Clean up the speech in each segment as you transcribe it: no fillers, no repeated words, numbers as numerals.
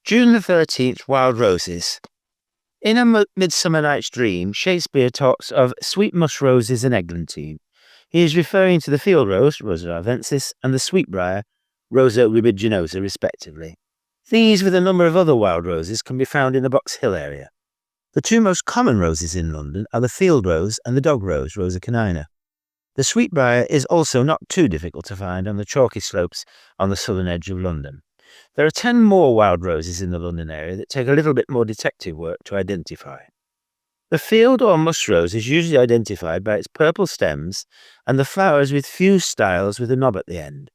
June the 13th, wild roses. In A Midsummer Night's Dream, Shakespeare talks of sweet musk roses and eglantine. He is referring to the field rose, Rosa arvensis, and the sweetbriar, Rosa rubiginosa, respectively. These, with a number of other wild roses, can be found in the Box Hill area. The two most common roses in London are the field rose and the dog rose, Rosa canina. The sweetbriar is also not too difficult to find on the chalky slopes on the southern edge of London. There are 10 more wild roses in the London area that take a little bit more detective work to identify. The field or musk rose is usually identified by its purple stems and the flowers with few styles with a knob at the end.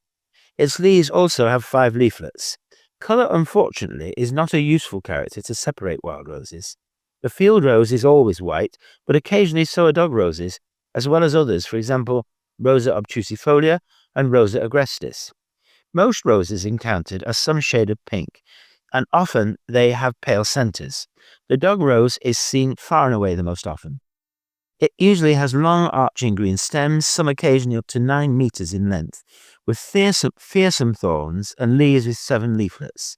Its leaves also have 5 leaflets. Colour, unfortunately, is not a useful character to separate wild roses. The field rose is always white, but occasionally so are dog roses, as well as others, for example, Rosa obtusifolia and Rosa agrestis. Most roses encountered are some shade of pink, and often they have pale centres. The dog rose is seen far and away the most often. It usually has long arching green stems, some occasionally up to 9 meters in length, with fearsome thorns and leaves with 7 leaflets.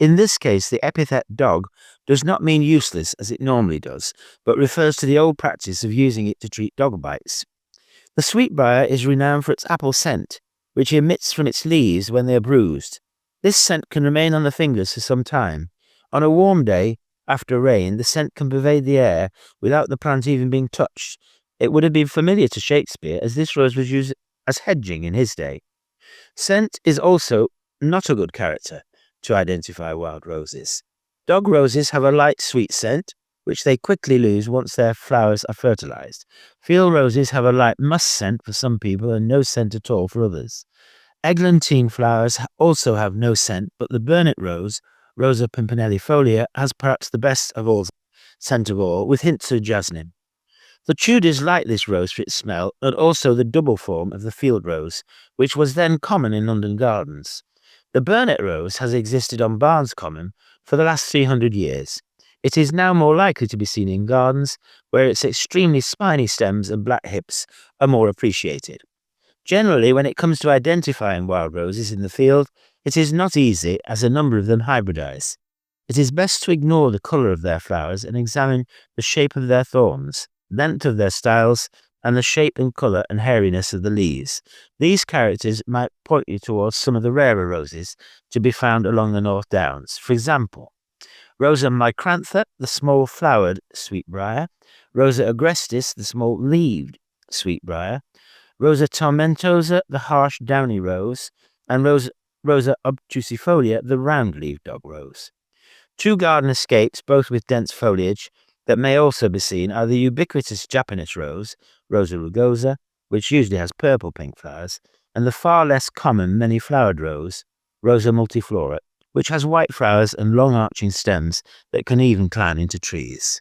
In this case, the epithet dog does not mean useless as it normally does, but refers to the old practice of using it to treat dog bites. The sweetbriar is renowned for its apple scent, which emits from its leaves when they are bruised. This scent can remain on the fingers for some time. On a warm day, after rain, the scent can pervade the air without the plant even being touched. It would have been familiar to Shakespeare, as this rose was used as hedging in his day. Scent is also not a good character to identify wild roses. Dog roses have a light sweet scent, which they quickly lose once their flowers are fertilized. Field roses have a light musk scent for some people and no scent at all for others. Eglantine flowers also have no scent, but the Burnet rose, Rosa pimpinellifolia, has perhaps the best of all scent of all, with hints of jasmine. The Tudors liked this rose for its smell, and also the double form of the field rose, which was then common in London gardens. The Burnet rose has existed on Barnes Common for the last 300 years. It is now more likely to be seen in gardens, where its extremely spiny stems and black hips are more appreciated. Generally, when it comes to identifying wild roses in the field, it is not easy, as a number of them hybridize. It is best to ignore the colour of their flowers and examine the shape of their thorns, length of their styles, and the shape and colour and hairiness of the leaves. These characters might point you towards some of the rarer roses to be found along the North Downs. For example, Rosa micrantha, the small-flowered sweetbriar, Rosa agrestis, the small-leaved sweetbriar, Rosa tomentosa, the harsh downy rose, and Rosa obtusifolia, the round-leaved dog rose. 2 garden escapes, both with dense foliage, that may also be seen are the ubiquitous Japanese rose, Rosa rugosa, which usually has purple-pink flowers, and the far less common many-flowered rose, Rosa multiflora, which has white flowers and long arching stems that can even climb into trees.